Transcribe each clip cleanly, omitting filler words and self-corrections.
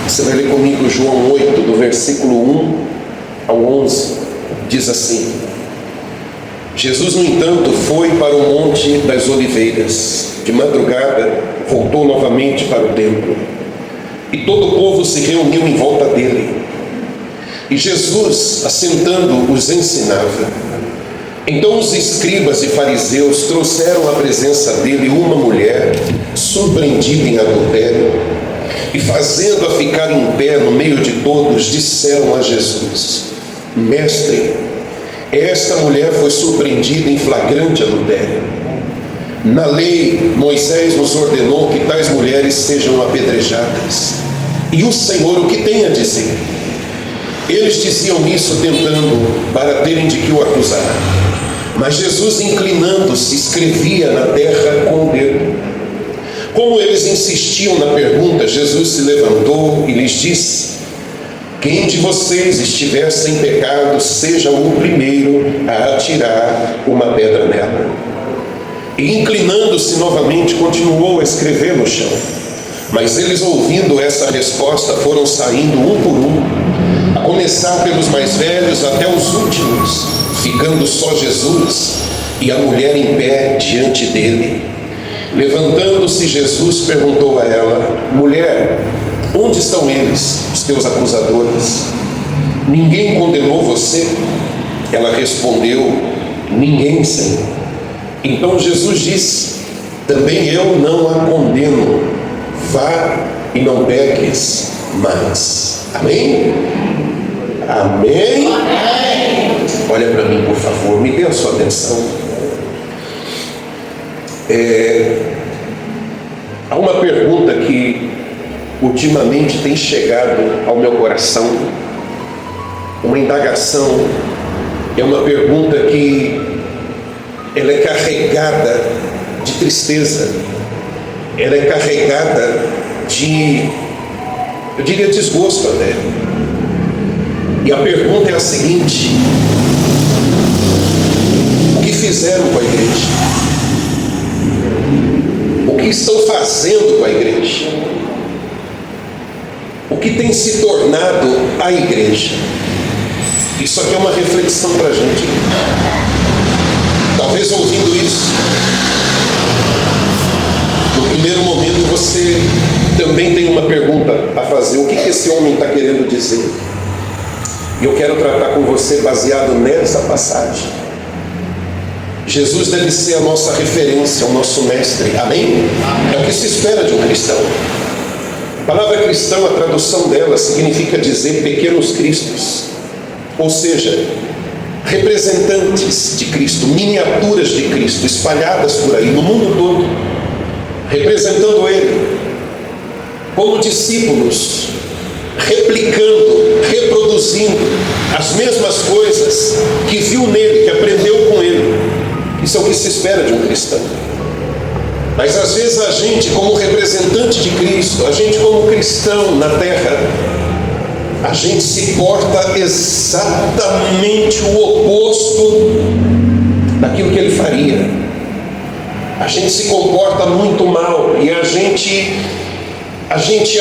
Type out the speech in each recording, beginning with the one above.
Você vai ler comigo João 8, do versículo 1 ao 11. Diz assim: Jesus, no entanto, foi para o Monte das Oliveiras. De madrugada, voltou novamente para o templo. E todo o povo se reuniu em volta dele. E Jesus, assentando, os ensinava. Então os escribas e fariseus trouxeram à presença dele uma mulher surpreendida em adultério, e fazendo-a ficar em pé no meio de todos, disseram a Jesus: Mestre, esta mulher foi surpreendida em flagrante adultério. Na lei, Moisés nos ordenou que tais mulheres sejam apedrejadas. E o Senhor o que tem a dizer? Eles diziam isso tentando para terem de que o acusar. Mas Jesus, inclinando-se, escrevia na terra com o dedo. Como eles insistiam na pergunta, Jesus se levantou e lhes disse: Quem de vocês estiver sem pecado, seja o primeiro a atirar uma pedra nela. E inclinando-se novamente, continuou a escrever no chão. Mas eles, ouvindo essa resposta, foram saindo um por um, a começar pelos mais velhos até os últimos, ficando só Jesus e a mulher em pé diante dele. Levantando-se, Jesus perguntou a ela: Mulher, onde estão eles, os teus acusadores? Ninguém condenou você? Ela respondeu: Ninguém, Senhor. Então Jesus disse: Também eu não a condeno. Vá e não peques mais. Amém? Amém? Amém. Olha para mim, por favor, me dê a sua atenção. Há uma pergunta que ultimamente tem chegado ao meu coração, uma indagação. É uma pergunta que ela é carregada de tristeza, ela é carregada de, eu diria, desgosto até. E a pergunta é a seguinte: o que fizeram com a igreja? O que estão fazendo com a igreja? O que tem se tornado a igreja? Isso aqui é uma reflexão para a gente. Talvez ouvindo isso, no primeiro momento você também tem uma pergunta a fazer: o que esse homem está querendo dizer? E eu quero tratar com você baseado nessa passagem. Jesus deve ser a nossa referência, o nosso mestre. Amém? É o que se espera de um cristão. A palavra cristão, a tradução dela significa dizer pequenos cristos, ou seja, representantes de Cristo, miniaturas de Cristo espalhadas por aí no mundo todo, representando Ele, como discípulos, replicando, reproduzindo as mesmas coisas que viu nele, que aprendeu com ele. Isso é o que se espera de um cristão. Mas às vezes a gente, como representante de Cristo, a gente como cristão na terra, a gente se porta exatamente o oposto daquilo que ele faria. A gente se comporta muito mal e a gente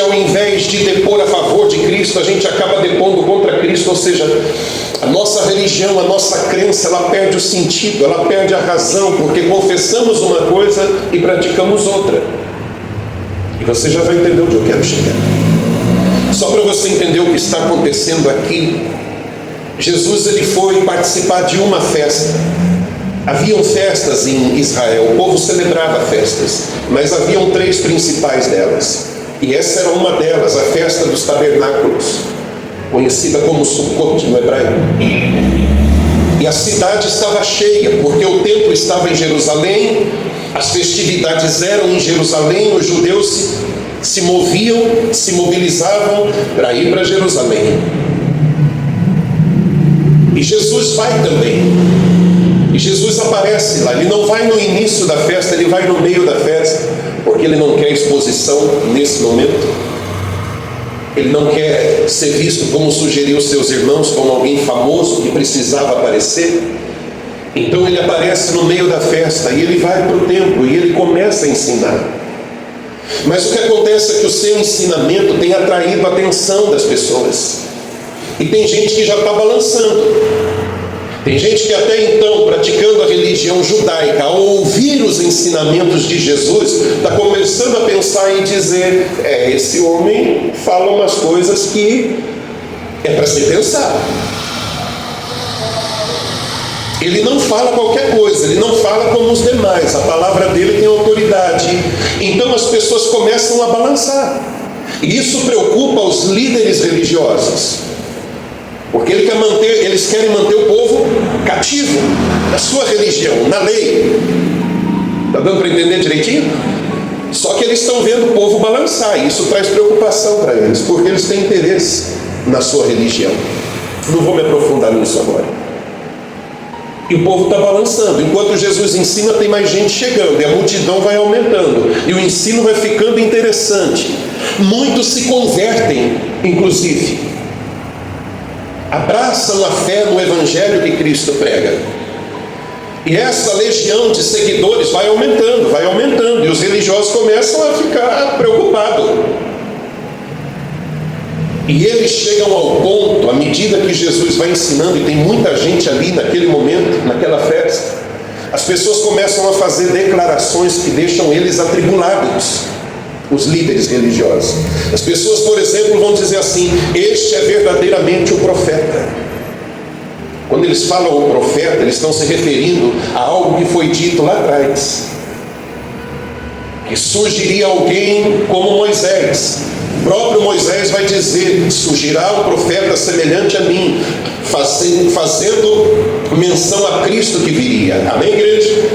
ao invés de depor a favor de Cristo, a gente acaba depondo contra Cristo. Ou seja, a nossa religião, a nossa crença, ela perde o sentido, ela perde a razão, porque confessamos uma coisa e praticamos outra. E você já vai entender onde eu quero chegar. Só para você entender o que está acontecendo aqui, Jesus ele foi participar de uma festa. Haviam festas em Israel, o povo celebrava festas, mas haviam 3 principais delas. E essa era uma delas, a festa dos tabernáculos, conhecida como Sukkot no hebraico. E a cidade estava cheia, porque o templo estava em Jerusalém, as festividades eram em Jerusalém, os judeus se moviam, se mobilizavam para ir para Jerusalém. E Jesus vai também. E Jesus aparece lá. Ele não vai no início da festa, ele vai no meio da festa, porque ele não quer exposição nesse momento. Ele não quer ser visto, como sugeriu seus irmãos, como alguém famoso que precisava aparecer. Então ele aparece no meio da festa e ele vai para o templo e ele começa a ensinar. Mas o que acontece é que o seu ensinamento tem atraído a atenção das pessoas. E tem gente que já está balançando. Tem gente que até então, praticando a religião judaica, ao ouvir os ensinamentos de Jesus, está começando a pensar e dizer: esse homem fala umas coisas que é para se pensar. Ele não fala qualquer coisa, ele não fala como os demais, a palavra dele tem autoridade. Então as pessoas começam a balançar. E isso preocupa os líderes religiosos. Porque eles querem manter o povo cativo na sua religião, na lei. Está dando para entender direitinho? Só que eles estão vendo o povo balançar. E isso traz preocupação para eles, porque eles têm interesse na sua religião. Não vou me aprofundar nisso agora. E o povo está balançando. Enquanto Jesus ensina, tem mais gente chegando. E a multidão vai aumentando. E o ensino vai ficando interessante. Muitos se convertem, inclusive. Abraçam a fé no Evangelho que Cristo prega. E essa legião de seguidores vai aumentando. E os religiosos começam a ficar preocupados. E eles chegam ao ponto, à medida que Jesus vai ensinando, e tem muita gente ali naquele momento, naquela festa, as pessoas começam a fazer declarações que deixam eles atribulados, os líderes religiosos. As pessoas, por exemplo, vão dizer assim: este é verdadeiramente o profeta. Quando eles falam o profeta, eles estão se referindo a algo que foi dito lá atrás, que surgiria alguém como Moisés. O próprio Moisés vai dizer: surgirá um profeta semelhante a mim, fazendo menção a Cristo que viria. Amém, igreja?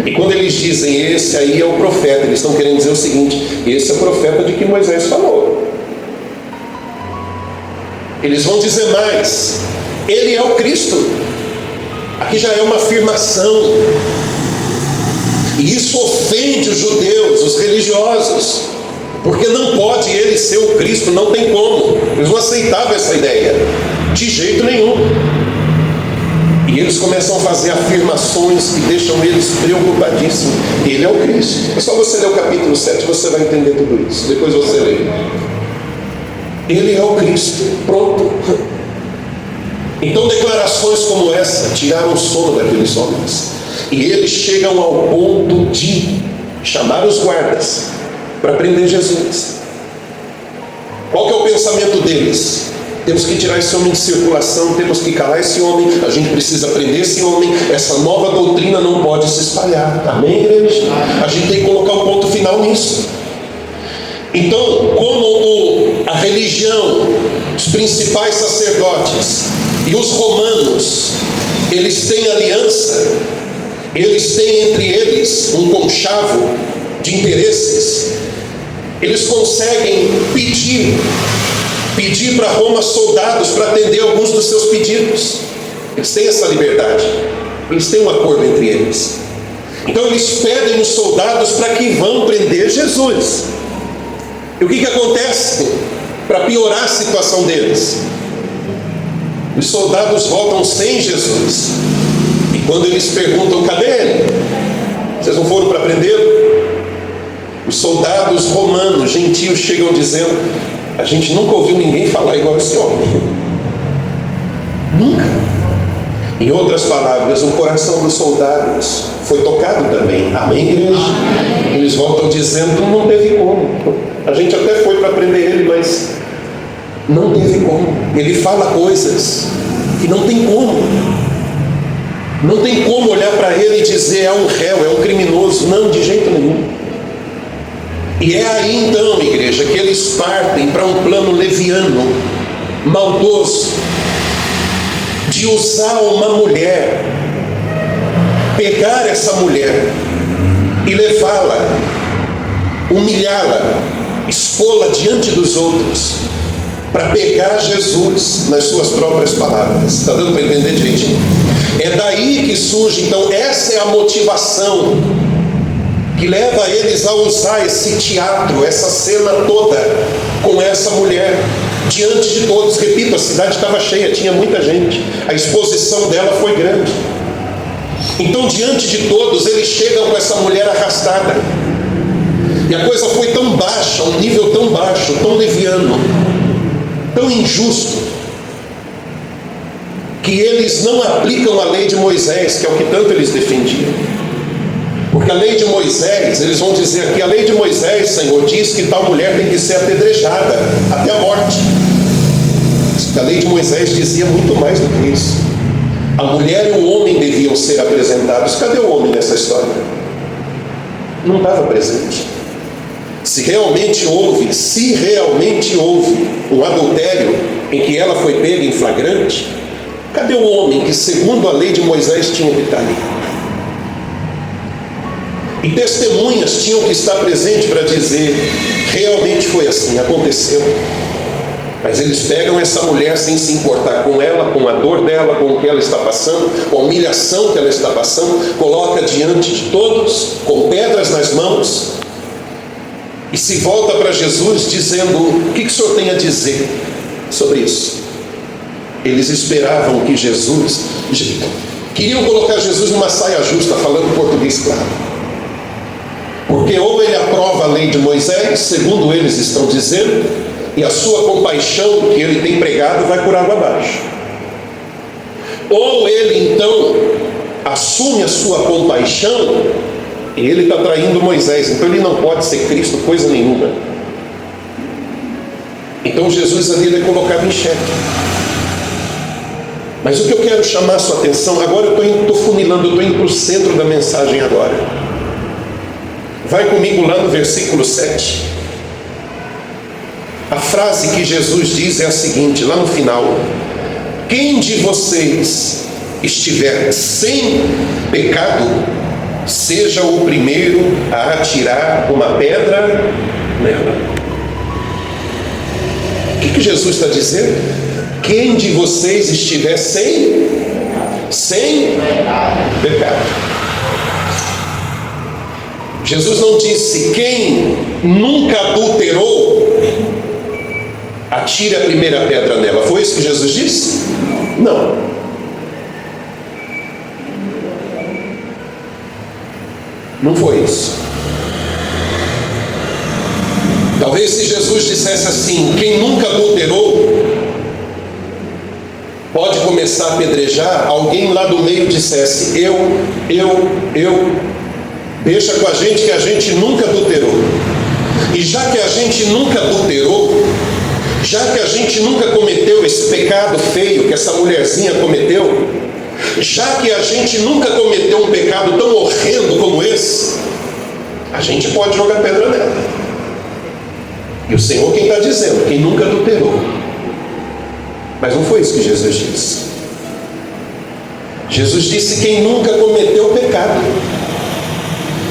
E quando eles dizem esse aí é o profeta, eles estão querendo dizer o seguinte: esse é o profeta de que Moisés falou. Eles vão dizer mais: ele é o Cristo. Aqui já é uma afirmação. E isso ofende os judeus, os religiosos, porque não pode ele ser o Cristo, não tem como. Eles não aceitavam essa ideia de jeito nenhum. E eles começam a fazer afirmações que deixam eles preocupadíssimos. Ele é o Cristo. É só você ler o capítulo 7, você vai entender tudo isso. Depois você lê. Ele é o Cristo. Pronto. Então declarações como essa tiraram o sono daqueles homens. E eles chegam ao ponto de chamar os guardas para prender Jesus. Qual que é o pensamento deles? Temos que tirar esse homem de circulação, temos que calar esse homem, a gente precisa prender esse homem, essa nova doutrina não pode se espalhar. Amém, igreja? A gente tem que colocar um ponto final nisso. Então, como a religião, os principais sacerdotes e os romanos, eles têm aliança, eles têm entre eles um conchavo de interesses, eles conseguem pedir para Roma soldados para atender alguns dos seus pedidos. Eles têm essa liberdade, eles têm um acordo entre eles. Então eles pedem os soldados para que vão prender Jesus. E o que acontece para piorar a situação deles? Os soldados voltam sem Jesus. E quando eles perguntam: cadê ele? Vocês não foram para prendê-lo? Os soldados romanos, gentios, chegam dizendo: a gente nunca ouviu ninguém falar igual esse homem. Nunca. Em outras palavras, o coração dos soldados foi tocado também. Amém, igreja? Eles voltam dizendo: não teve como. A gente até foi para prender ele, mas não teve como. Ele fala coisas que não tem como. Não tem como olhar para ele e dizer: é um réu, é um criminoso. Não, de jeito nenhum. E é aí então, igreja, que eles partem para um plano leviano, maldoso, de usar uma mulher, pegar essa mulher e levá-la, humilhá-la, expô-la diante dos outros, para pegar Jesus nas suas próprias palavras. Está dando para entender direitinho? É daí que surge, então, essa é a motivação que leva eles a usar esse teatro, essa cena toda, com essa mulher, diante de todos. Repito, a cidade estava cheia, tinha muita gente, a exposição dela foi grande. Então, diante de todos, eles chegam com essa mulher arrastada. E a coisa foi tão baixa, um nível tão baixo, tão leviano, tão injusto, que eles não aplicam a lei de Moisés, que é o que tanto eles defendiam. Porque a lei de Moisés, eles vão dizer aqui, a lei de Moisés, Senhor, diz que tal mulher tem que ser apedrejada até a morte. A lei de Moisés dizia muito mais do que isso. A mulher e o homem deviam ser apresentados. Cadê o homem nessa história? Não estava presente. Se realmente houve um adultério em que ela foi pega em flagrante, cadê o homem que, segundo a lei de Moisés, tinha que estar ali? E testemunhas tinham que estar presentes para dizer, realmente foi assim, aconteceu. Mas eles pegam essa mulher sem se importar com ela, com a dor dela, com o que ela está passando, com a humilhação que ela está passando, coloca diante de todos, com pedras nas mãos, e se volta para Jesus dizendo, o que o Senhor tem a dizer sobre isso? Eles esperavam que queriam colocar Jesus numa saia justa, falando português claro. Porque ou ele aprova a lei de Moisés, segundo eles estão dizendo, e a sua compaixão que ele tem pregado vai por água abaixo. Ou ele então assume a sua compaixão e ele está traindo Moisés, então ele não pode ser Cristo coisa nenhuma. Então Jesus ali ele é colocado em xeque. Mas o que eu quero chamar a sua atenção, agora eu estou funilando, eu estou indo para o centro da mensagem agora. Vai comigo lá no versículo 7. A frase que Jesus diz é a seguinte, lá no final: quem de vocês estiver sem pecado, seja o primeiro a atirar uma pedra nela. O que Jesus está dizendo? Quem de vocês estiver sem pecado. Jesus não disse quem nunca adulterou, atire a primeira pedra nela. Foi isso que Jesus disse? Não. Não foi isso. Talvez se Jesus dissesse assim, quem nunca adulterou pode começar a apedrejar, alguém lá do meio dissesse, eu, deixa com a gente que a gente nunca adulterou. E já que a gente nunca adulterou, já que a gente nunca cometeu esse pecado feio que essa mulherzinha cometeu, já que a gente nunca cometeu um pecado tão horrendo como esse, a gente pode jogar pedra nela. E o Senhor quem está dizendo, quem nunca adulterou. Mas não foi isso que Jesus disse. Jesus disse quem nunca cometeu pecado.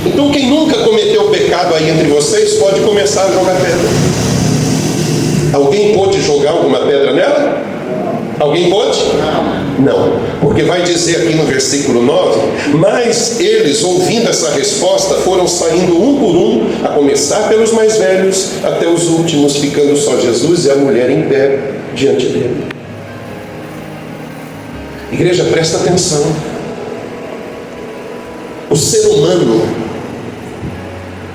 Então quem nunca cometeu pecado aí entre vocês pode começar a jogar pedra. Alguém pode jogar alguma pedra nela? Alguém pode? Não, porque vai dizer aqui no versículo 9, mas eles, ouvindo essa resposta, foram saindo um por um, a começar pelos mais velhos, até os últimos, ficando só Jesus e a mulher em pé diante dele. Igreja, presta atenção. O ser humano,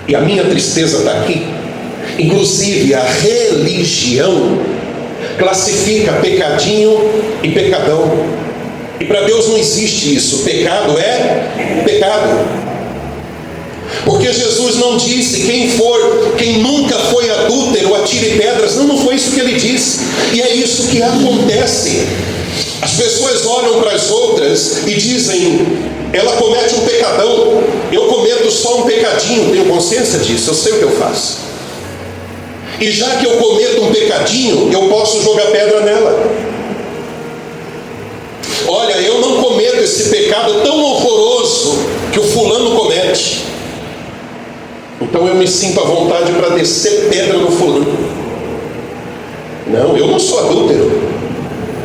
e a minha tristeza está aqui, inclusive a religião, classifica pecadinho e pecadão. E para Deus não existe isso. Pecado é pecado. Porque Jesus não disse quem nunca foi adúltero atire pedras. Não foi isso que ele disse. E é isso que acontece. As pessoas olham para as outras e dizem, ela comete um pecadão, eu cometo só um pecadinho, tenho consciência disso, eu sei o que eu faço. E já que eu cometo um pecadinho, eu posso jogar pedra nela. Olha, eu não cometo esse pecado tão horroroso que o fulano comete. Então eu me sinto à vontade para descer pedra no fulano. Não, eu não sou adúltero.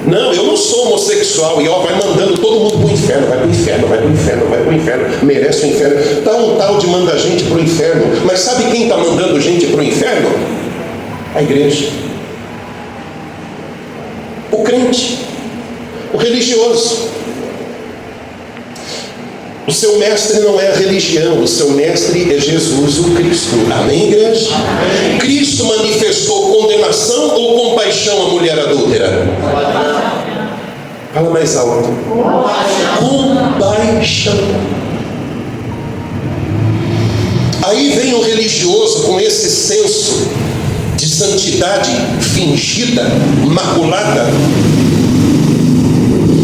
Não, eu não sou homossexual. E vai mandando todo mundo para o inferno. Vai para o inferno, vai para o inferno, vai para o inferno. Merece o inferno. Está um tal de mandar gente para o inferno. Mas sabe quem está mandando gente para o inferno? A igreja. O crente. O religioso. O seu mestre não é a religião, o seu mestre é Jesus, o Cristo. Amém, igreja? Amém. Cristo manifestou condenação ou compaixão à mulher adúltera? Fala mais alto. Compaixão. Aí vem o religioso com esse senso de santidade fingida, maculada.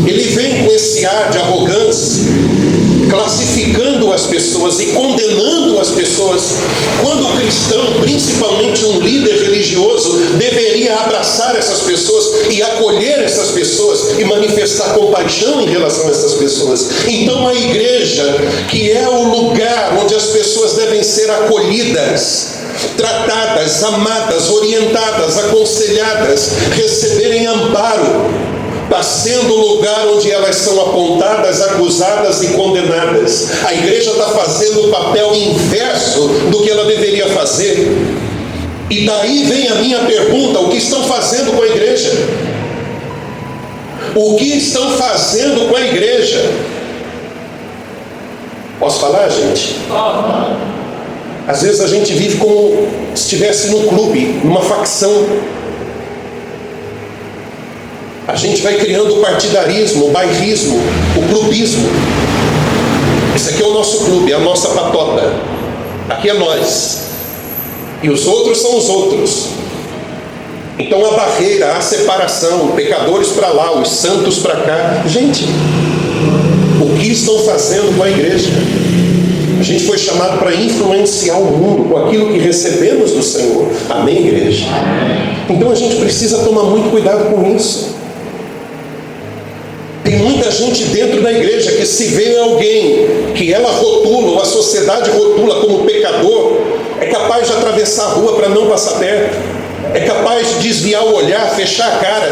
Ele vem com esse ar de arrogância, classificando as pessoas e condenando as pessoas, quando o cristão, principalmente um líder religioso, deveria abraçar essas pessoas e acolher essas pessoas e manifestar compaixão em relação a essas pessoas. Então a igreja, que é o lugar onde as pessoas devem ser acolhidas, tratadas, amadas, orientadas, aconselhadas, receberem amparo, está sendo o lugar onde elas são apontadas, acusadas e condenadas. A igreja está fazendo o papel inverso do que ela deveria fazer. E daí vem a minha pergunta: o que estão fazendo com a igreja? O que estão fazendo com a igreja? Posso falar, gente? Às vezes a gente vive como se estivesse num clube, numa facção. A gente vai criando o partidarismo, o bairrismo, o clubismo. Esse aqui é o nosso clube, é a nossa patota. Aqui é nós. E os outros são os outros. Então a barreira, a separação, pecadores para lá, os santos para cá. Gente, o que estão fazendo com a igreja? A gente foi chamado para influenciar o mundo com aquilo que recebemos do Senhor. Amém, igreja? Então a gente precisa tomar muito cuidado com isso. Tem muita gente dentro da igreja que, se vê alguém que ela rotula, ou a sociedade rotula como pecador, é capaz de atravessar a rua para não passar perto, é capaz de desviar o olhar, fechar a cara.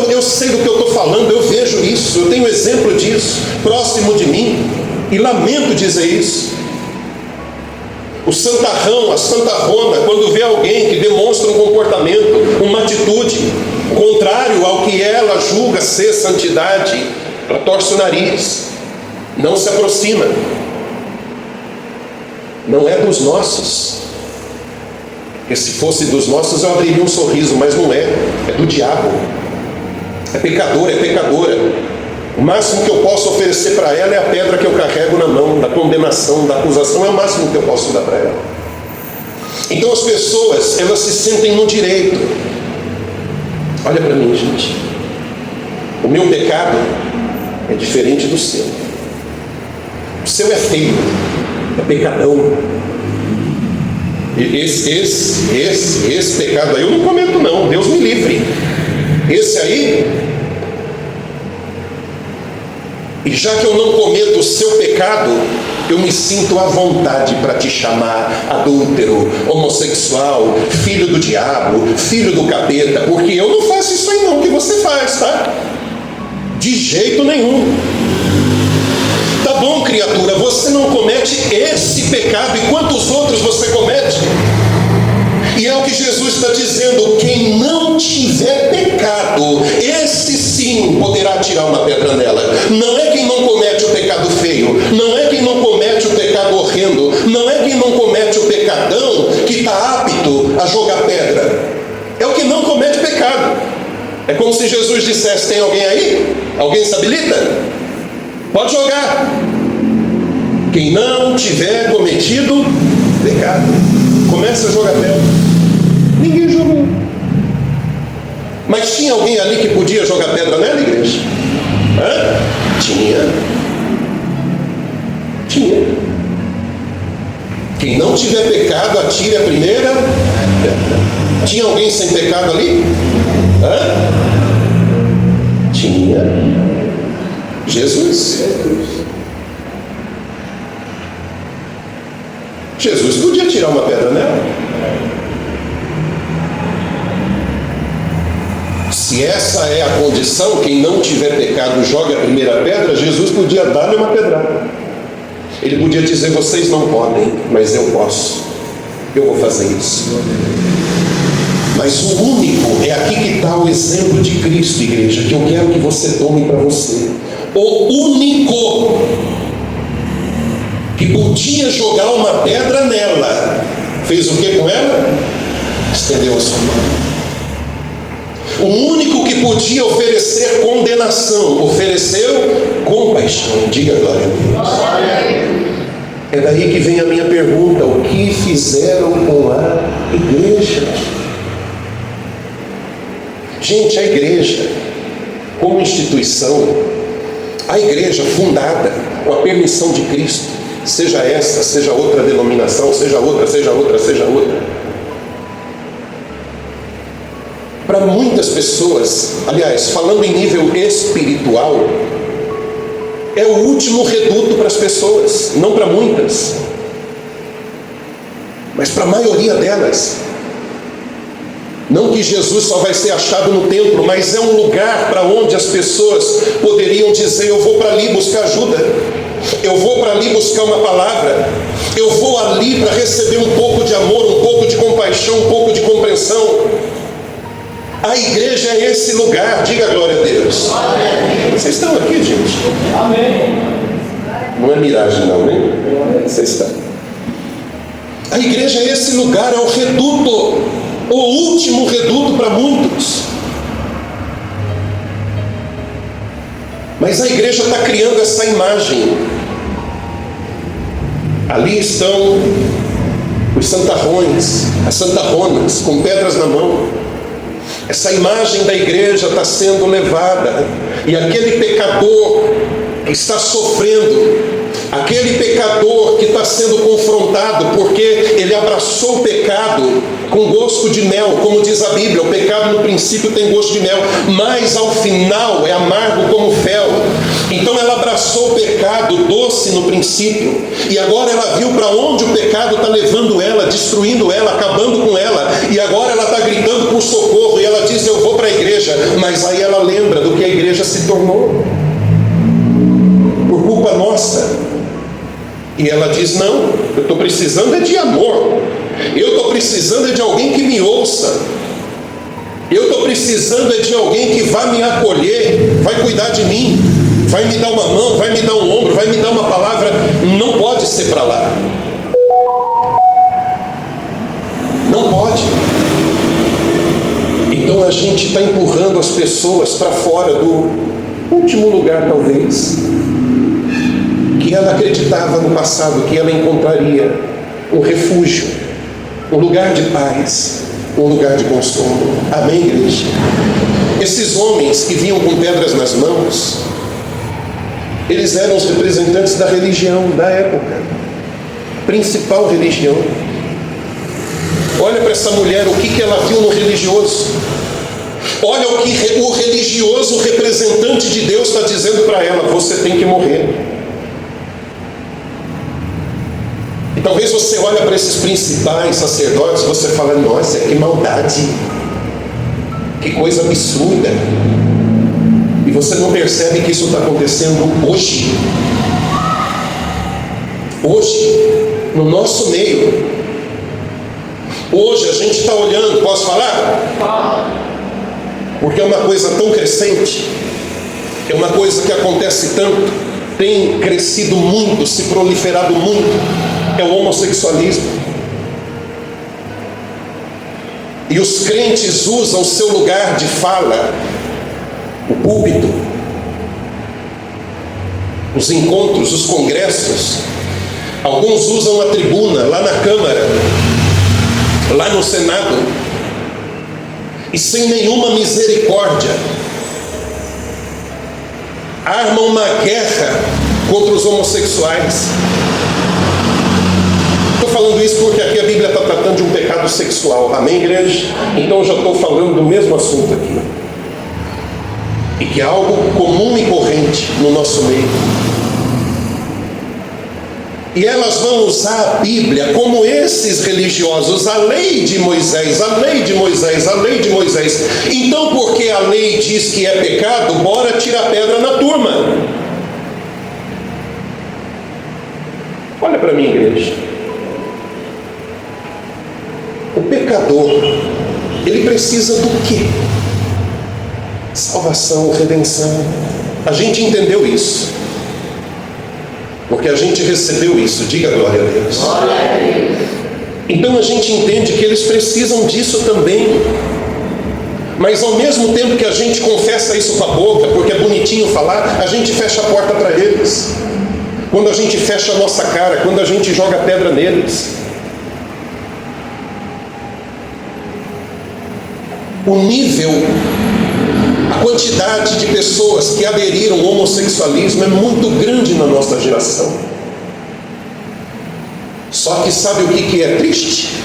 Eu sei do que eu estou falando, eu vejo isso, eu tenho exemplo disso próximo de mim, e lamento dizer isso. O santarrão, a santarrona, quando vê alguém que demonstra um comportamento, uma atitude contrário ao que ela julga ser santidade, ela torce o nariz, não se aproxima. Não é dos nossos. Porque se fosse dos nossos eu abriria um sorriso, mas não é. É do diabo. É pecador, é pecadora. O máximo que eu posso oferecer para ela é a pedra que eu carrego na mão, da condenação, da acusação. É o máximo que eu posso dar para ela. Então as pessoas, elas se sentem no direito. Olha para mim, gente. O meu pecado é diferente do seu. O seu é feio, é pecadão. Esse pecado aí eu não cometo não, Deus me livre. Esse aí, e já que eu não cometo o seu pecado, eu me sinto à vontade para te chamar adúltero, homossexual, filho do diabo, filho do capeta, porque eu não faço isso aí não que você faz, tá? De jeito nenhum. Tá bom, criatura, você não comete esse pecado, e quantos outros você comete? E é o que Jesus está dizendo: quem não tiver pecado, esse sim poderá tirar uma pedra nela. Não é quem não comete o pecado feio, não é quem não comete o pecado horrendo, não é quem não comete o pecadão que está apto a jogar pedra. É o que não comete pecado. É como se Jesus dissesse: tem alguém aí? Alguém se habilita? Pode jogar. Quem não tiver cometido pecado, começa a jogar pedra. Ninguém jogou. Mas tinha alguém ali que podia jogar pedra nela, igreja? Hã? Tinha. Quem não tiver pecado, atire a primeira pedra. Tinha alguém sem pecado ali? Hã? Tinha. Jesus. Jesus podia tirar uma pedra nela. Se essa é a condição, quem não tiver pecado joga a primeira pedra, Jesus podia dar-lhe uma pedrada. Ele podia dizer: vocês não podem, mas eu posso. Eu vou fazer isso. Mas o único, é aqui que está o exemplo de Cristo, igreja, que eu quero que você tome para você. O único que podia jogar uma pedra nela, fez o que com ela? Estendeu a sua mão. O único que podia oferecer condenação, ofereceu compaixão. Diga glória a Deus. É daí que vem a minha pergunta: o que fizeram com a igreja? Gente, a igreja, como instituição, a igreja fundada com a permissão de Cristo, seja essa, seja outra denominação, seja outra, para muitas pessoas, aliás, falando em nível espiritual, é o último reduto para as pessoas, não para muitas, mas para a maioria delas. Não que Jesus só vai ser achado no templo, mas é um lugar para onde as pessoas poderiam dizer: eu vou para ali buscar ajuda, eu vou para ali buscar uma palavra, eu vou ali para receber um pouco de amor, um pouco de compaixão, um pouco de compreensão. A igreja é esse lugar. Diga glória a Deus. Amém. Vocês estão aqui, gente? Amém. Não é miragem não, né? Vocês estão. A igreja é esse lugar, é o reduto, o último reduto para muitos. Mas a igreja está criando essa imagem. Ali estão os santarrões, as santarronas, com pedras na mão. Essa imagem da igreja está sendo levada, e aquele pecador que está sofrendo, aquele pecador que está sendo confrontado porque ele abraçou o pecado com gosto de mel, como diz a Bíblia, o pecado no princípio tem gosto de mel, mas ao final é amargo como fel. Então ela abraçou o pecado doce no princípio, e agora ela viu para onde o pecado está levando ela, destruindo ela, acabando com ela, e agora ela está gritando por socorro, e ela diz: eu vou para a igreja. Mas aí ela lembra do que a igreja se tornou por culpa nossa, e ela diz: não, eu estou precisando é de amor, eu estou precisando é de alguém que me ouça, eu estou precisando é de alguém que vai me acolher, vai cuidar de mim, vai me dar uma mão, vai me dar um ombro, vai me dar uma palavra. Não pode ser para lá, não pode. Então a gente está empurrando as pessoas para fora do último lugar, talvez, que ela acreditava no passado que ela encontraria um refúgio, um lugar de paz, um lugar de consolo. Amém, igreja? Esses homens que vinham com pedras nas mãos, eles eram os representantes da religião da época, principal religião. Olha para essa mulher, o que ela viu no religioso. Olha o que o religioso, o representante de Deus, está dizendo para ela: você tem que morrer. E talvez você olhe para esses principais sacerdotes e você fala: nossa, que maldade, que coisa absurda. E você não percebe que isso está acontecendo hoje. Hoje, no nosso meio. Hoje a gente está olhando, posso falar? Porque é uma coisa tão crescente, é uma coisa que acontece tanto, tem crescido muito, se proliferado muito, é o homossexualismo. E os crentes usam o seu lugar de fala, o púlpito, os encontros, os congressos. Alguns usam a tribuna lá na Câmara, lá no Senado, e sem nenhuma misericórdia armam uma guerra contra os homossexuais. Estou falando isso porque aqui a Bíblia está tratando de um pecado sexual. Amém, igreja? Então eu já estou falando do mesmo assunto aqui, e que é algo comum e corrente no nosso meio. E elas vão usar a Bíblia como esses religiosos, a lei de Moisés, a lei de Moisés, a lei de Moisés. Então, porque a lei diz que é pecado, bora tirar pedra na turma. Olha para mim, igreja. O pecador, ele precisa do quê? Salvação, redenção. A gente entendeu isso. Porque a gente recebeu isso, diga glória a Deus. Glória a Deus. Então a gente entende que eles precisam disso também. Mas ao mesmo tempo que a gente confessa isso com a boca, porque é bonitinho falar, a gente fecha a porta para eles. Quando a gente fecha a nossa cara, quando a gente joga pedra neles. O nível, a quantidade de pessoas que aderiram ao homossexualismo é muito grande na nossa geração. Só que sabe o que é triste?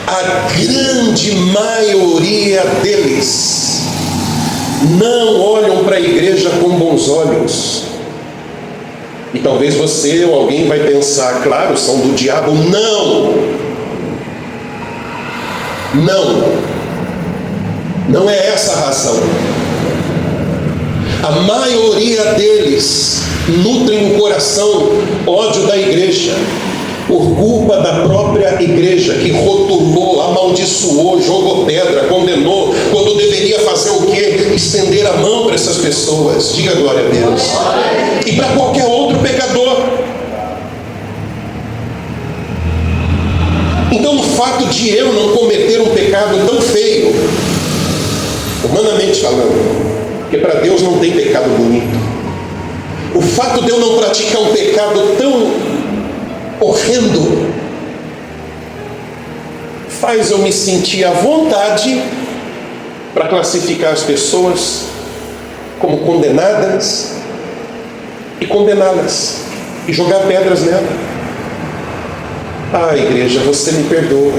A grande maioria deles não olham para a igreja com bons olhos. E talvez você ou alguém vai pensar, claro, são do diabo. Não é essa a razão. A maioria deles nutrem o coração ódio da igreja, por culpa da própria igreja, que rotulou, amaldiçoou, jogou pedra, condenou, quando deveria fazer o quê? Estender a mão para essas pessoas. Diga glória a Deus. E para qualquer outro pecador. Então o fato de eu não cometer um pecado tão feio, humanamente falando, porque para Deus não tem pecado bonito, o fato de eu não praticar um pecado tão horrendo faz eu me sentir à vontade para classificar as pessoas como condenadas e condená-las e jogar pedras nela. Ah, igreja, você me perdoa.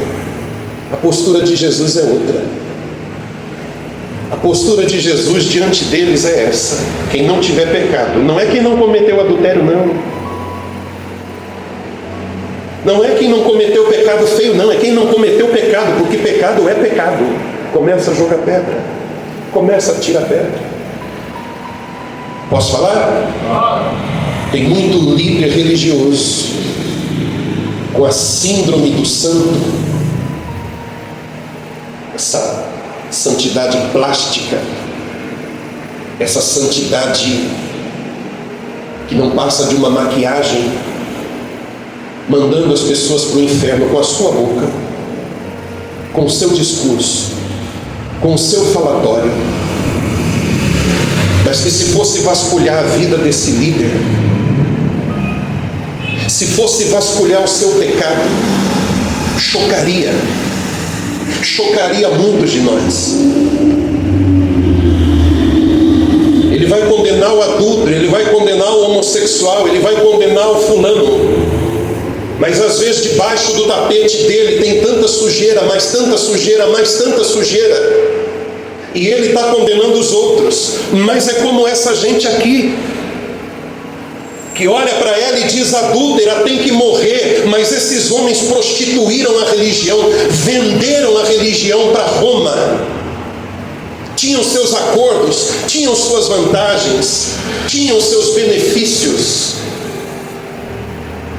A postura de Jesus é outra. A postura de Jesus diante deles é essa: quem não tiver pecado. Não é quem não cometeu adultério, não. Não é quem não cometeu pecado feio, não. É quem não cometeu pecado, porque pecado é pecado. Começa a jogar pedra. Começa a tirar pedra. Posso falar? Tem muito líder religioso com a síndrome do santo, essa santidade plástica, essa santidade que não passa de uma maquiagem, mandando as pessoas para o inferno com a sua boca, com o seu discurso, com o seu falatório. Mas que se fosse vasculhar a vida desse líder, se fosse vasculhar o seu pecado, chocaria muitos de nós. Ele vai condenar o adúltero, ele vai condenar o homossexual, ele vai condenar o fulano. Mas às vezes debaixo do tapete dele tem tanta sujeira, mais tanta sujeira, mais tanta sujeira. E ele está condenando os outros. Mas é como essa gente aqui, que olha para ela e diz: adúltera, tem que morrer. Mas esses homens prostituíram a religião, venderam a religião para Roma. Tinham seus acordos, tinham suas vantagens, tinham seus benefícios.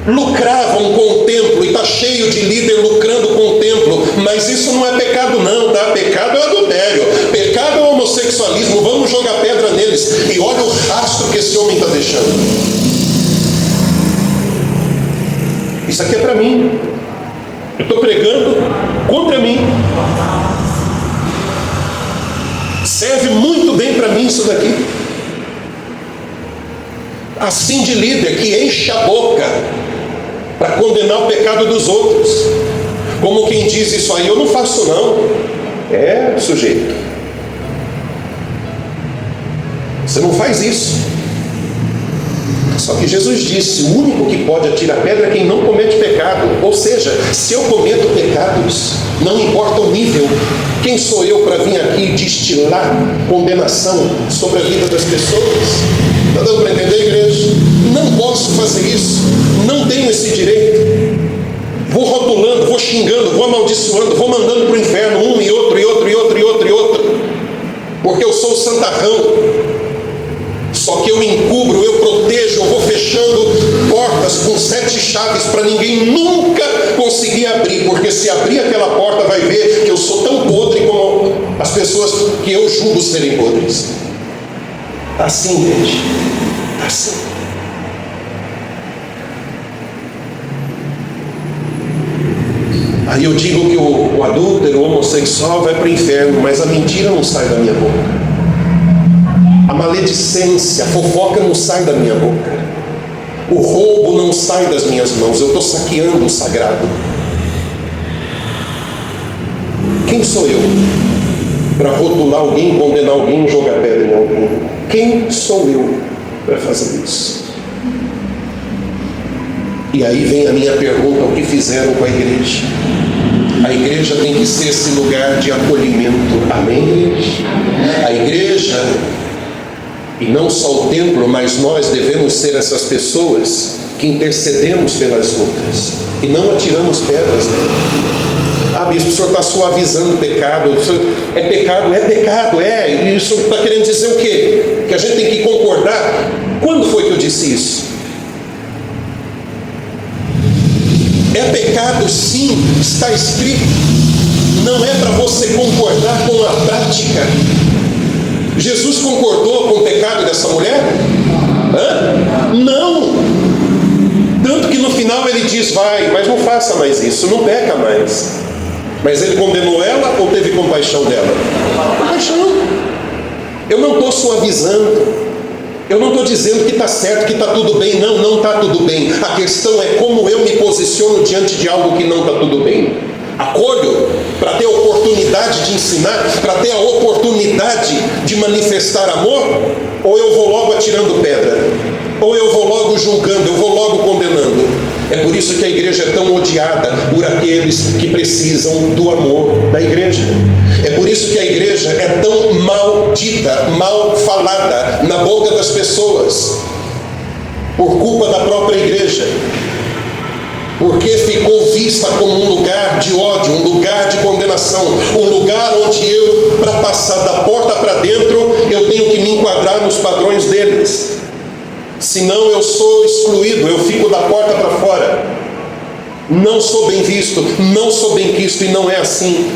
Lucravam com o templo, e está cheio de líder lucrando com o templo. Mas isso não é pecado não, tá? Pecado é adultério, pecado é homossexualismo. Vamos jogar pedra neles. E olha o rastro que esse homem está deixando. Isso aqui é para mim. Eu estou pregando contra mim. Serve muito bem para mim isso daqui. Assim de líder que enche a boca para condenar o pecado dos outros, como quem diz: isso aí eu não faço não. É, sujeito, você não faz isso. Só que Jesus disse: o único que pode atirar pedra é quem não comete pecado. Ou seja, se eu cometo pecados, não importa o nível, quem sou eu para vir aqui destilar condenação sobre a vida das pessoas? Está dando para entender, igreja? Não posso fazer isso, não tenho esse direito. Vou rotulando, vou xingando, vou amaldiçoando, vou mandando para o inferno um e outro, e outro, e outro, e outro, e outro, porque eu sou o santarrão. Só que eu encubro, eu protejo, eu vou fechando portas com 7 chaves para ninguém nunca conseguir abrir, porque se abrir aquela porta vai ver que eu sou tão podre como as pessoas que eu julgo serem podres. Assim, gente, assim. Aí eu digo que o adúltero, o homossexual vai para o inferno, mas a mentira não sai da minha boca. A maledicência, a fofoca não sai da minha boca. O roubo não sai das minhas mãos. Eu estou saqueando o sagrado. Quem sou eu para rotular alguém, condenar alguém, jogar pedra em alguém? Quem sou eu para fazer isso? E aí vem a minha pergunta: o que fizeram com a igreja? A igreja tem que ser esse lugar de acolhimento. Amém, igreja? A igreja, e não só o templo, mas nós devemos ser essas pessoas que intercedemos pelas outras e não atiramos pedras, né? Ah, bispo, o senhor está suavizando o pecado. É pecado, é pecado, é. E isso está querendo dizer o quê? Que a gente tem que concordar? Quando foi que eu disse isso? É pecado, sim, está escrito. Não é para você concordar com a prática. Jesus concordou com o pecado dessa mulher? Não. Tanto que no final ele diz: vai, mas não faça mais isso, não peca mais. Mas ele condenou ela ou teve compaixão dela? Compaixão. Eu não estou suavizando. Eu não estou dizendo que está certo, que está tudo bem. Não, não está tudo bem. A questão é como eu me posiciono diante de algo que não está tudo bem. Acolho para ter a oportunidade de ensinar, para ter a oportunidade de manifestar amor, ou eu vou logo atirando pedra, ou eu vou logo julgando, eu vou logo condenando. É por isso que a igreja é tão odiada por aqueles que precisam do amor da igreja. É por isso que a igreja é tão maldita, mal falada na boca das pessoas, por culpa da própria igreja. Porque ficou vista como um lugar de ódio, um lugar de condenação, um lugar onde eu, para passar da porta para dentro, eu tenho que me enquadrar nos padrões deles. Senão eu sou excluído, eu fico da porta para fora. Não sou bem visto, não sou bem quisto, e não é assim.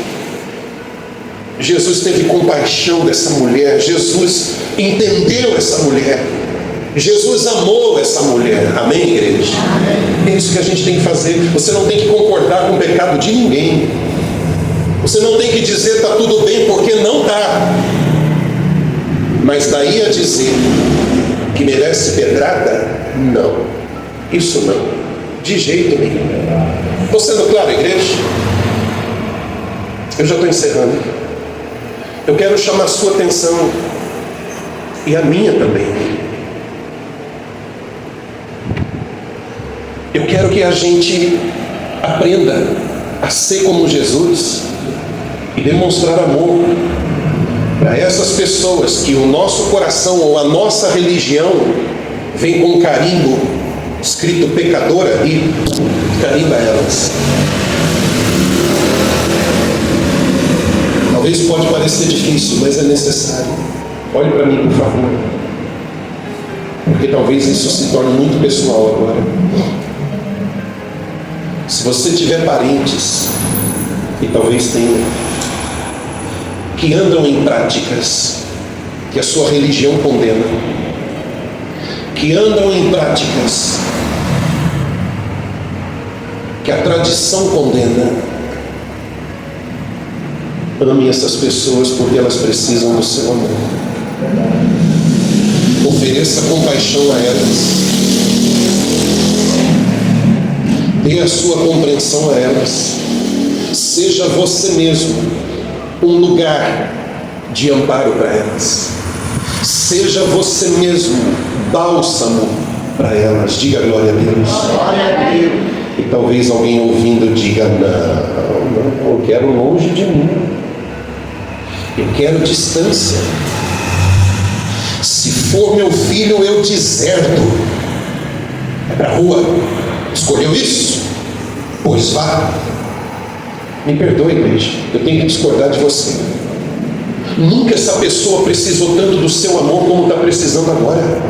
Jesus teve compaixão dessa mulher, Jesus entendeu essa mulher, Jesus amou essa mulher. Amém, igreja? É isso que a gente tem que fazer. Você não tem que concordar com o pecado de ninguém. Você não tem que dizer está tudo bem, porque não está. Mas daí a dizer que merece pedrada, não. Isso não. De jeito nenhum. Estou sendo claro, igreja? Eu já estou encerrando. Eu quero chamar a sua atenção, e a minha também. Eu quero que a gente aprenda a ser como Jesus e demonstrar amor para essas pessoas que o nosso coração ou a nossa religião vem com carimbo escrito pecadora e carimba elas. Talvez pode parecer difícil, mas é necessário. Olhe para mim, por favor, porque talvez isso se torne muito pessoal agora. Se você tiver parentes, e talvez tenha, que andam em práticas que a sua religião condena, que andam em práticas que a tradição condena, ame essas pessoas, porque elas precisam do seu amor. Ofereça compaixão a elas. Dê a sua compreensão a elas. Seja você mesmo um lugar de amparo para elas. Seja você mesmo bálsamo para elas. Diga glória a Deus. Glória a Deus. E talvez alguém ouvindo diga: não, eu quero longe de mim. Eu quero distância. Se for meu filho, eu deserto. É para a rua. Escolheu isso? Pois vá. Me perdoe, igreja, eu tenho que discordar de você. Nunca essa pessoa precisou tanto do seu amor como está precisando agora.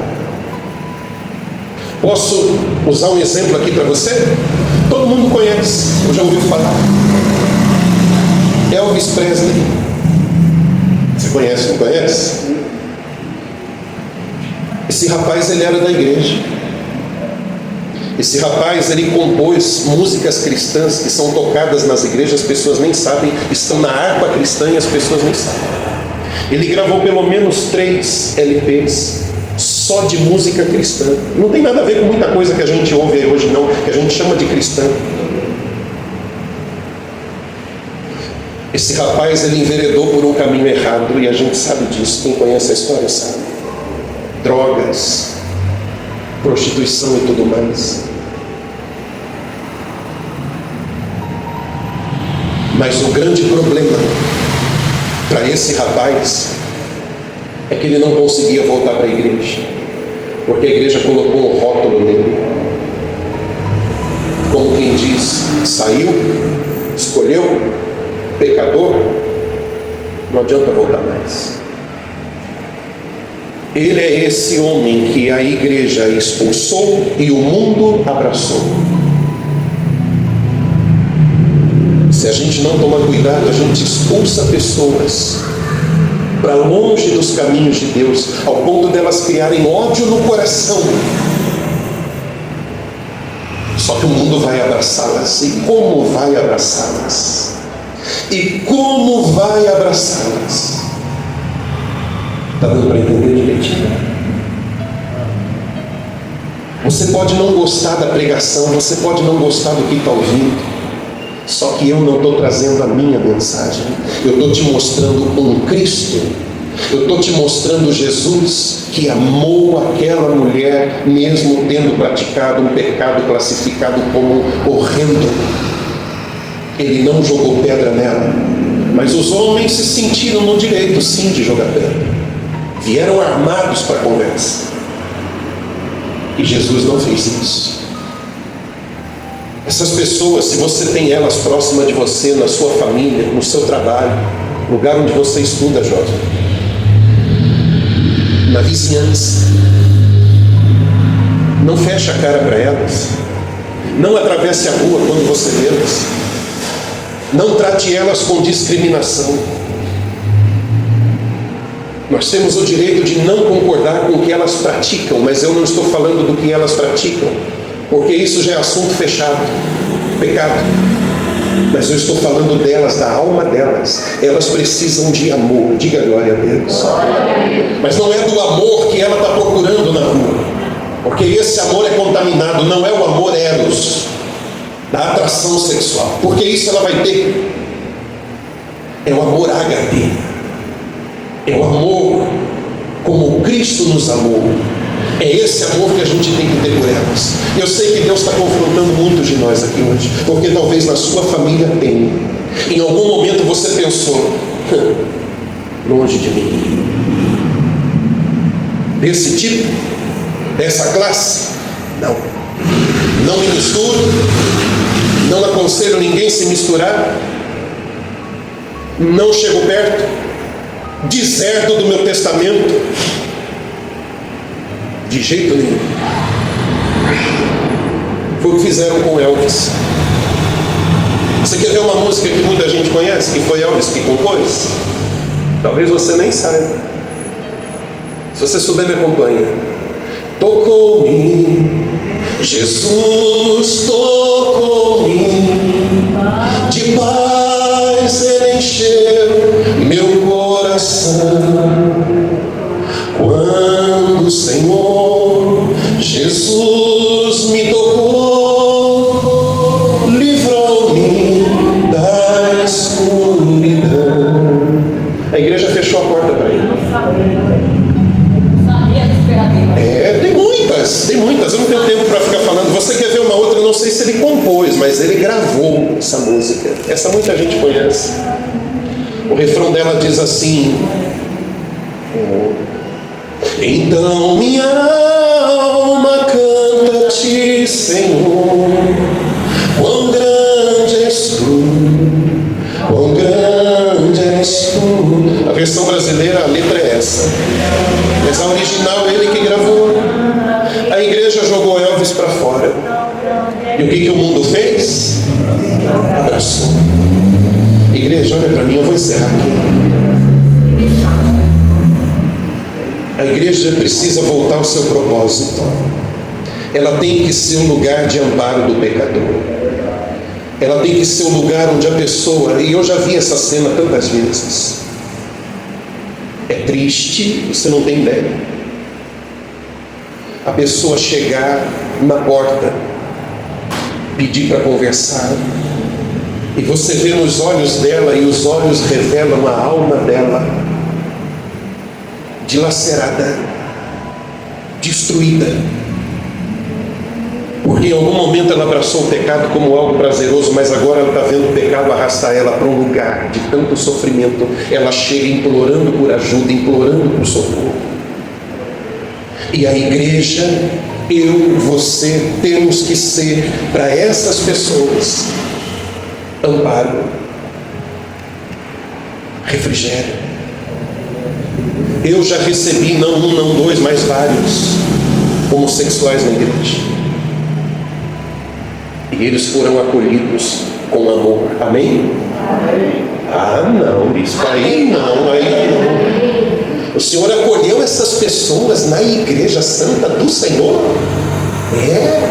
Posso usar um exemplo aqui para você? Todo mundo conhece, eu já ouvi falar. Elvis Presley. Você conhece, não conhece? Esse rapaz, ele era da igreja. Esse rapaz, ele compôs músicas cristãs que são tocadas nas igrejas, as pessoas nem sabem, estão na harpa cristã e as pessoas nem sabem. Ele gravou pelo menos 3 LPs só de música cristã. Não tem nada a ver com muita coisa que a gente ouve hoje não, que a gente chama de cristã. Esse rapaz, ele enveredou por um caminho errado e a gente sabe disso, quem conhece a história sabe. Drogas, prostituição e tudo mais. Mas o grande problema para esse rapaz é que ele não conseguia voltar para a igreja, porque a igreja colocou um rótulo nele, como quem diz: saiu, escolheu, pecador, não adianta voltar mais. Ele é esse homem que a igreja expulsou e o mundo abraçou. Se a gente não tomar cuidado, a gente expulsa pessoas para longe dos caminhos de Deus, ao ponto delas criarem ódio no coração. Só que o mundo vai abraçá-las. E como vai abraçá-las? E como vai abraçá-las? Está dando para entender direitinho? Você pode não gostar da pregação, você pode não gostar do que está ouvindo, só que eu não estou trazendo a minha mensagem. Eu estou te mostrando um Cristo. Eu estou te mostrando Jesus que amou aquela mulher, mesmo tendo praticado um pecado classificado como horrendo. Ele não jogou pedra nela, mas os homens se sentiram no direito, sim, de jogar pedra. Vieram armados para a conversa. E Jesus não fez isso. Essas pessoas, se você tem elas próximas de você, na sua família, no seu trabalho, lugar onde você estuda, jovem, na vizinhança, não feche a cara para elas, não atravesse a rua quando você vê-las, não trate elas com discriminação. Nós temos o direito de não concordar com o que elas praticam, mas eu não estou falando do que elas praticam, porque isso já é assunto fechado, pecado. Mas eu estou falando delas, da alma delas. Elas precisam de amor. Diga glória a Deus. Mas não é do amor que ela está procurando na rua, porque esse amor é contaminado. Não é o amor eros, da atração sexual, porque isso ela vai ter. É o amor ágape. É o amor como Cristo nos amou. É esse amor que a gente tem que ter por elas. Eu sei que Deus está confrontando muitos de nós aqui hoje, porque talvez na sua família tenha. Em algum momento você pensou: longe de mim. Desse tipo, dessa classe, não. Não me misturo, não aconselho ninguém a se misturar, não chego perto, deserto do meu testamento. De jeito nenhum. Foi o que fizeram com Elvis. Você quer ver uma música que muita gente conhece, que foi Elvis que compôs? Talvez você nem saiba. Se você souber, me acompanha. Tocou-me, Jesus tocou-me, de paz Ele encheu meu coração. Quando o Senhor Jesus me tocou, livrou-me da escuridão. A igreja fechou a porta para ele. Tem muitas, eu não tenho tempo para ficar falando. Você quer ver uma outra? Eu não sei se ele compôs, mas ele gravou essa música. Essa muita gente conhece. O refrão dela diz assim: então minha alma canta-te, Senhor, quão grande és tu, quão grande és tu. A versão brasileira, a letra é essa, mas a original é ele que gravou. A igreja jogou Elvis para fora. E o que o mundo fez? Abraçou. Igreja, olha para mim, eu vou encerrar aqui. A igreja precisa voltar ao seu propósito. ela tem que ser um lugar de amparo do pecador. Ela tem que ser um lugar onde a pessoa, e eu já vi essa cena tantas vezes, é triste, você não tem ideia. A pessoa chegar na porta, pedir para conversar, e você vê nos olhos dela, e os olhos revelam a alma dela, dilacerada, destruída, porque em algum momento ela abraçou o pecado como algo prazeroso, mas agora ela está vendo o pecado arrastar ela para um lugar de tanto sofrimento. Ela chega implorando por ajuda, implorando por socorro. E a igreja, eu, você, temos que ser para essas pessoas amparo, refrigério. Eu já recebi não um, não dois, mas vários homossexuais na igreja. E eles foram acolhidos com amor. Amém? Amém. Ah, não, bispo, aí não, aí não. O Senhor acolheu essas pessoas na igreja santa do Senhor? É.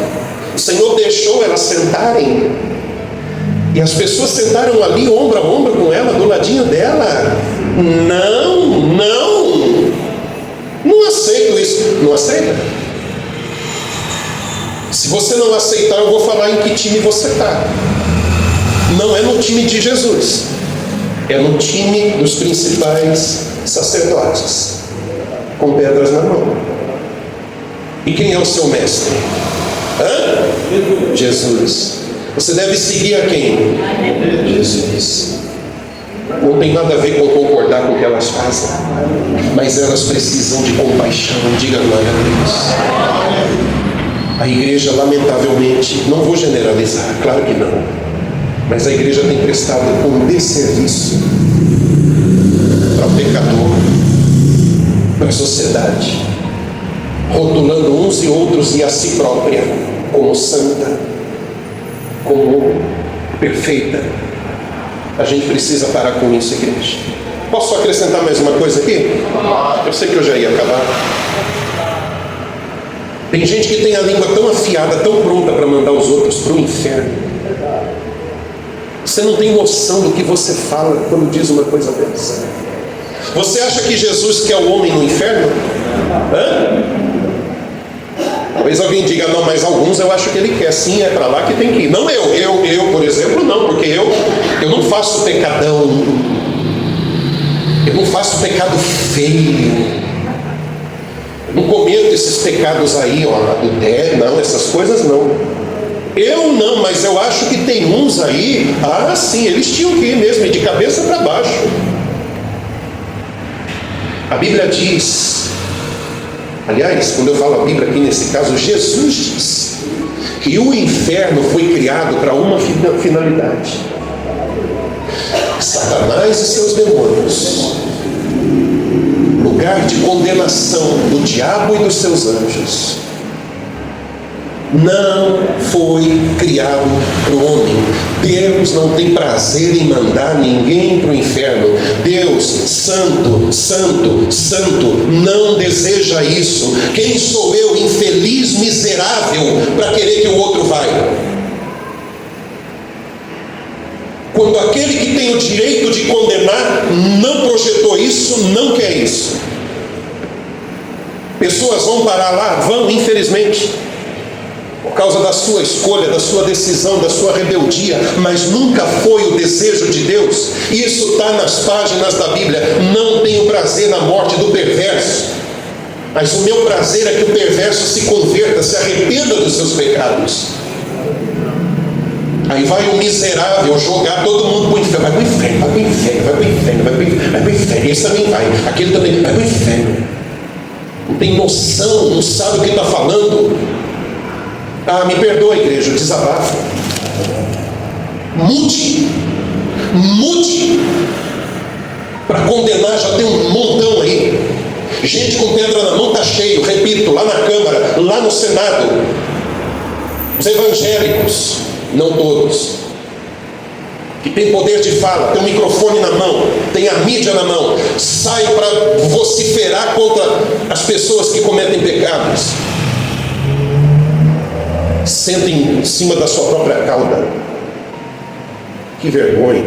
O Senhor deixou elas sentarem. E as pessoas sentaram ali, ombro a ombro com ela, do ladinho dela. Não, não. Não aceito isso. Não aceita? Se você não aceitar, eu vou falar em que time você está. Não é no time de Jesus, é no time dos principais sacerdotes, com pedras na mão. E quem é o seu mestre? Jesus. Você deve seguir a quem? Jesus. Não tem nada a ver com concordar com o que elas fazem, mas elas precisam de compaixão. Diga glória a Deus. A igreja, lamentavelmente, não vou generalizar, claro que não, mas a igreja tem prestado um desserviço para o pecador, para a sociedade, rotulando uns e outros e a si própria como santa, como perfeita. A gente precisa parar com isso, igreja. Posso acrescentar mais uma coisa aqui? Eu sei que eu já ia acabar. Tem gente que tem a língua tão afiada, tão pronta para mandar os outros para o inferno. Você não tem noção do que você fala quando diz uma coisa dessa. Você acha que Jesus quer o homem no inferno? Talvez alguém diga, não, mas alguns eu acho que ele quer. Sim, é para lá que tem que ir. Não eu, por exemplo, não, porque eu não faço pecadão. Eu não faço pecado feio. Não cometo esses pecados aí, adultério, não, essas coisas não. Eu não, mas eu acho que tem uns aí, sim, eles tinham que ir mesmo, de cabeça para baixo. A Bíblia diz, aliás, quando eu falo a Bíblia aqui nesse caso, Jesus diz que o inferno foi criado para uma finalidade: Satanás e seus demônios, lugar de condenação do diabo e dos seus anjos. Não foi criado para o homem. Deus não tem prazer em mandar ninguém para o inferno. Deus, santo, santo, santo, não deseja isso. Quem sou eu, infeliz, miserável, para querer que o outro vai? Quando aquele que tem o direito de condenar não projetou isso, não quer isso. Pessoas vão parar lá, vão, infelizmente, por causa da sua escolha, da sua decisão, da sua rebeldia, mas nunca foi o desejo de Deus. Isso está nas páginas da Bíblia. Não tenho prazer na morte do perverso, mas o meu prazer é que o perverso se converta, se arrependa dos seus pecados. Aí vai o miserável jogar todo mundo para o inferno. Vai para o inferno, vai para o inferno, vai para o inferno, vai para o inferno. Esse também vai, aquele também vai para o inferno. Não tem noção, não sabe o que está falando. Me perdoa, igreja, desabafo. Mude. Para condenar já tem um montão aí. Gente com pedra na mão está cheio, repito, lá na Câmara, lá no Senado. Os evangélicos, não todos, que tem poder de fala, tem um microfone na mão, tem a mídia na mão, sai para vociferar contra as pessoas que cometem pecados. senta em cima da sua própria cauda. Que vergonha.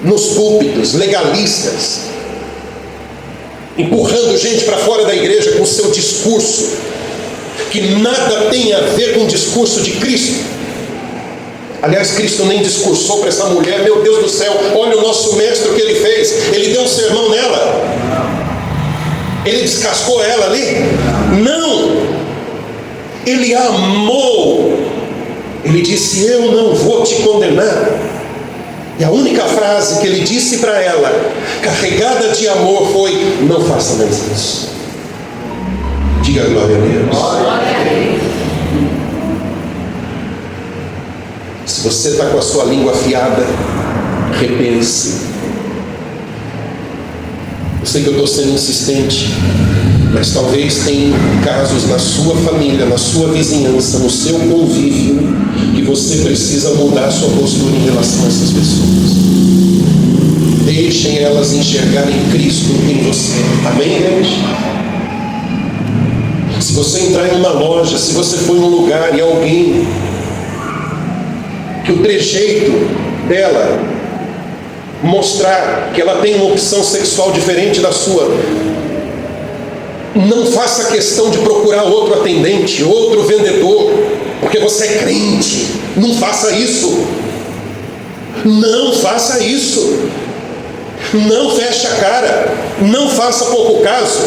Nos púlpitos, legalistas, empurrando gente para fora da igreja com seu discurso, que nada tem a ver com o discurso de Cristo. Aliás, Cristo nem discursou para essa mulher. Meu Deus do céu, olha o nosso mestre, o que ele fez. Ele deu um sermão nela. Ele descascou ela ali? Não. Ele a amou. Ele disse: eu não vou te condenar. E a única frase que ele disse para ela, carregada de amor, foi: não faça mais isso. Diga glória a Deus. Se você está com a sua língua afiada, repense. Eu sei que eu estou sendo insistente, mas talvez tenha casos na sua família, na sua vizinhança, no seu convívio, que você precisa mudar a sua postura em relação a essas pessoas. Deixem elas enxergarem Cristo em você. Amém, gente? Se você entrar em uma loja, se você for em um lugar e alguém que o trejeito dela mostrar que ela tem uma opção sexual diferente da sua, não faça questão de procurar outro atendente, outro vendedor, porque você é crente. Não faça isso. Não faça isso. Não feche a cara. Não faça pouco caso.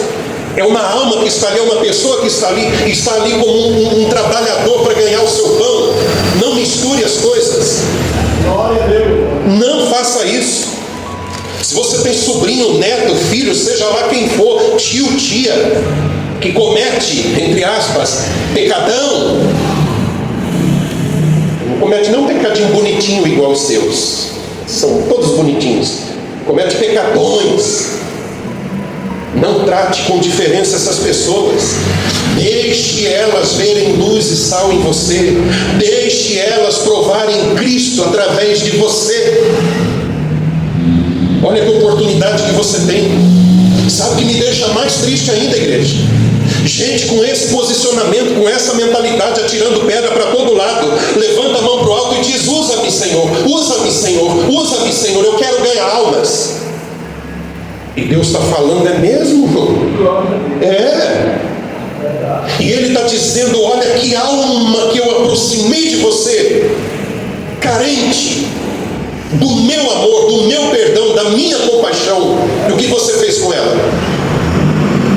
É uma alma que está ali, é uma pessoa que está ali como um trabalhador para ganhar o seu pão. Não misture as coisas. Não faça isso. Se você tem sobrinho, neto, filho, seja lá quem for, tio, tia, que comete, entre aspas, pecadão, não comete não um pecadinho bonitinho igual os seus, são todos bonitinhos, comete pecadões. Não trate com diferença essas pessoas. Deixe elas verem luz e sal em você. Deixe elas provarem Cristo através de você. Olha que oportunidade que você tem. Sabe o que me deixa mais triste ainda, igreja? Gente com esse posicionamento, com essa mentalidade, atirando pedra para todo lado, levanta a mão para o alto e diz: usa-me, Senhor, usa-me, Senhor, usa-me, Senhor, eu quero ganhar almas. E Deus está falando: é mesmo? É. E Ele está dizendo: olha que alma que eu aproximei de você, carente do meu amor, do meu perdão, da minha compaixão. E o que você fez com ela?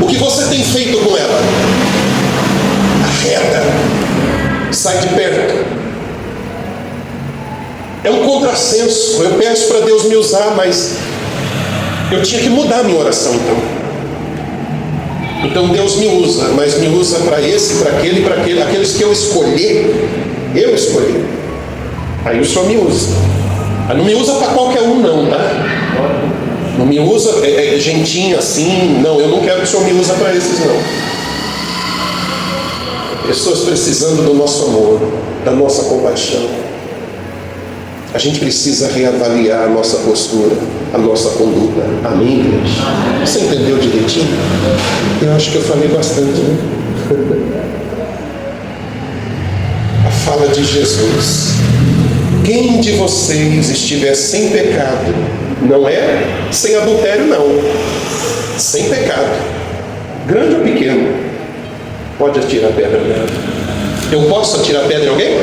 O que você tem feito com ela? Arreda, sai de perto. É um contrassenso. Eu peço para Deus me usar, mas eu tinha que mudar a minha oração então Deus me usa, mas me usa para esse, para aquele, aqueles que eu escolhi. Aí o Senhor me usa. Não me usa para qualquer um não, tá? Não me usa gentinho assim, não, eu não quero que o Senhor me usa para esses não. Pessoas precisando do nosso amor, da nossa compaixão. A gente precisa reavaliar a nossa postura, a nossa conduta. Amém, igreja? Você entendeu direitinho? Eu acho que eu falei bastante, né? A fala de Jesus: quem de vocês estiver sem pecado, não é sem adultério não, sem pecado, grande ou pequeno, pode atirar pedra nela. Eu posso atirar pedra em alguém?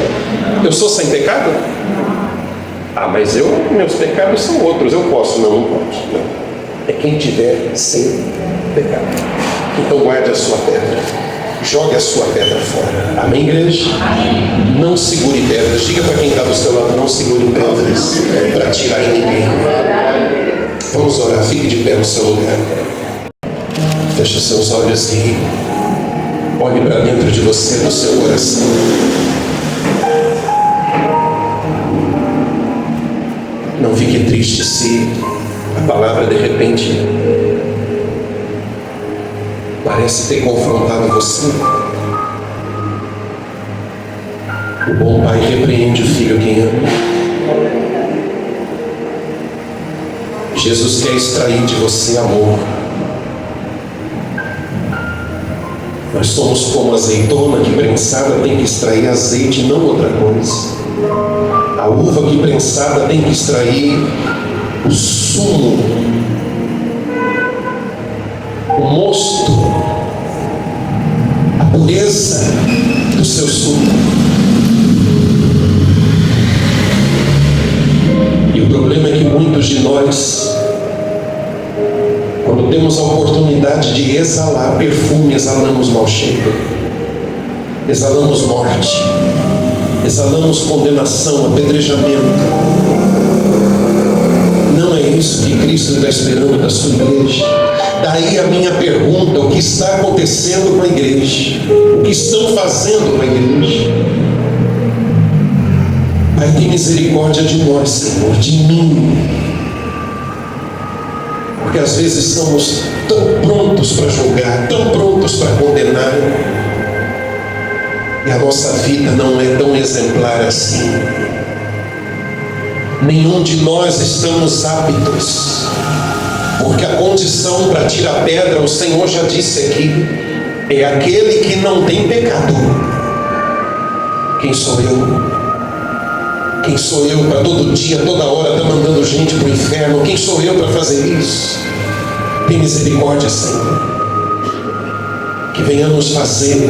Eu sou sem pecado? Mas meus pecados são outros, eu posso. Não pode, não. É quem tiver sem pecado. Então guarde a sua pedra, jogue a sua pedra fora. Amém, igreja? Amém. Não segure pedras. Diga para quem está do seu lado: não segure pedras para tirar de ninguém. Vamos orar. Fique de pé no seu lugar. Feche seus olhos e olhe para dentro de você, no seu coração. Não fique triste se a palavra de repente parece ter confrontado você. O bom pai repreende o filho a quem ama. Jesus quer extrair de você amor, Nós somos como azeitona que prensada tem que extrair azeite, não outra coisa. A uva que prensada tem que extrair o sumo, o mosto, a pureza do seu sumo. E o problema é que muitos de nós, quando temos a oportunidade de exalar perfume, exalamos mau cheiro, exalamos morte, exalamos condenação, apedrejamento. Não é isso que Cristo está esperando da sua igreja. Daí a minha pergunta: o que está acontecendo com a igreja? O que estão fazendo com a igreja? Pai, tem misericórdia de nós, Senhor, de mim. Porque às vezes somos tão prontos para julgar, tão prontos para condenar, e a nossa vida não é tão exemplar assim. Nenhum de nós estamos aptos, porque a condição para tirar pedra, o Senhor já disse aqui, é aquele que não tem pecado. Quem sou eu? Quem sou eu para todo dia, toda hora estar mandando gente para o inferno? Quem sou eu para fazer isso? Tem misericórdia, Senhor. Que venhamos fazer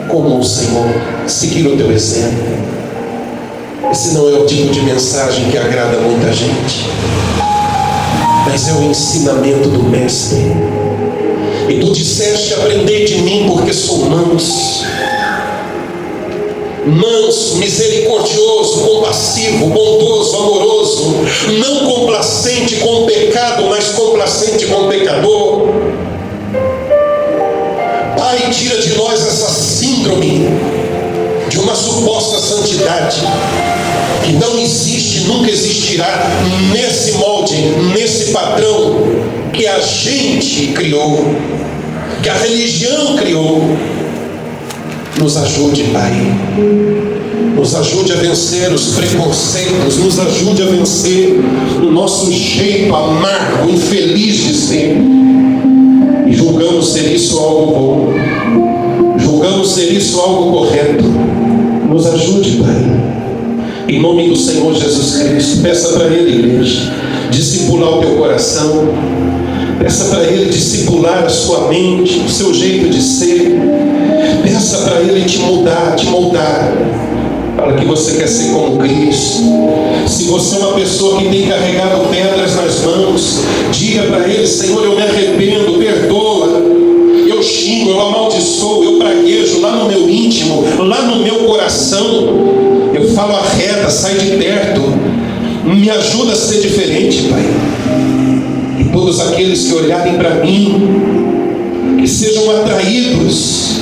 como o Senhor, seguir o teu exemplo. Esse não é o tipo de mensagem que agrada muita gente, mas é o ensinamento do Mestre. E tu disseste: aprendei de mim, porque sou manso, misericordioso, compassivo, bondoso, amoroso, não complacente com o pecado, mas complacente com o pecador. Pai, tira de nós essa síndrome de uma suposta santidade que não existe, nunca existirá, nesse molde, nesse padrão que a gente criou, que a religião criou. Nos ajude, Pai. Nos ajude a vencer os preconceitos. Nos ajude a vencer o nosso jeito amargo, infeliz de ser. E julgamos ser isso algo bom. Julgamos ser isso algo correto. Nos ajude, Pai. Em nome do Senhor Jesus Cristo. Peça para Ele, igreja, discipular o teu coração. Peça para Ele discipular a sua mente, o seu jeito de ser. Peça para Ele te moldar, para que você quer ser como Cristo. Se você é uma pessoa que tem carregado pedras nas mãos, diga para Ele: Senhor, eu me arrependo, perdoa. Eu xingo, eu amaldiçoo, eu praguejo lá no meu íntimo, lá no meu coração. Eu falo a reta, sai de perto. Me ajuda a ser diferente, Pai. E todos aqueles que olharem para mim, que sejam atraídos,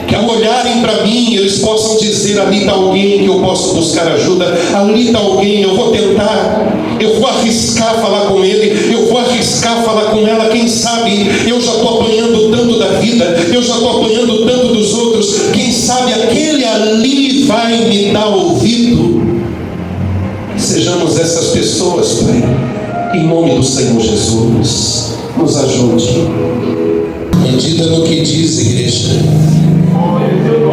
que ao olharem para mim, eles possam dizer: ali está alguém que eu posso buscar ajuda, ali está alguém, eu vou tentar, eu vou arriscar falar com ele, eu vou arriscar falar com ela. Quem sabe eu já estou apanhando tanto da vida, eu já estou apanhando tanto dos outros, quem sabe aquele ali vai me dar ouvido. Sejamos essas pessoas, Pai, em nome do Senhor Jesus. Nos ajude. Medita no que diz, igreja,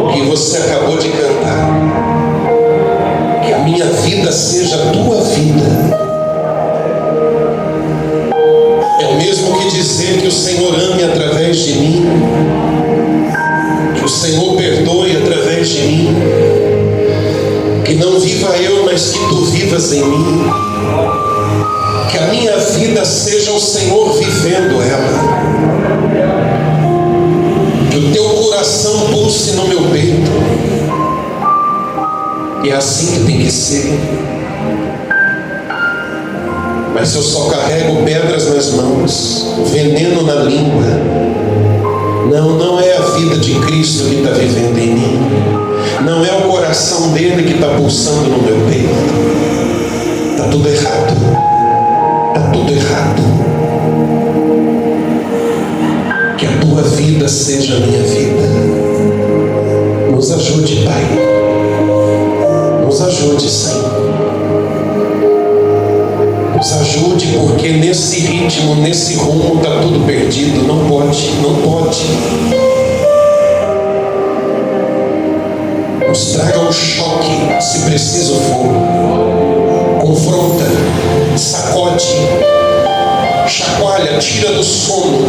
o que você acabou de cantar. Que a minha vida seja a tua vida. É o mesmo que dizer que o Senhor ame através de mim, que o Senhor perdoe através de mim, que não viva eu, mas que tu vivas em mim. Que a minha vida seja o Senhor vivendo ela. Que o teu coração pulse no meu peito. E é assim que tem que ser. Mas se eu só carrego pedras nas mãos, veneno na língua, não é a vida de Cristo que está vivendo em mim. Não é o coração dele que está pulsando no meu peito. Está tudo errado. Está tudo errado. Que a tua vida seja a minha vida. Nos ajude, Pai. Nos ajude, Senhor. Nos ajude, porque nesse ritmo, nesse rumo está tudo perdido. Não pode, não pode. preciso for, confronta, sacode, chacoalha, tira do sono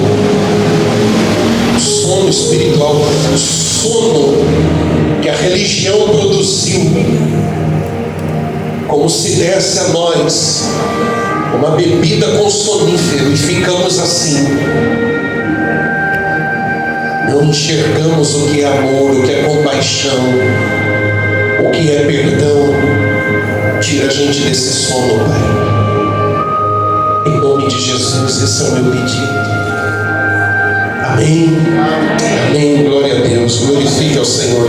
espiritual, o sono que a religião produziu, como se desse a nós uma bebida com sonífero, e ficamos assim. Não enxergamos o que é amor, o que é compaixão, o que é perdão. Tira a gente desse sono, Pai. Em nome de Jesus, esse é o meu pedido. Amém. Amém. Glória a Deus. Glorifique ao Senhor.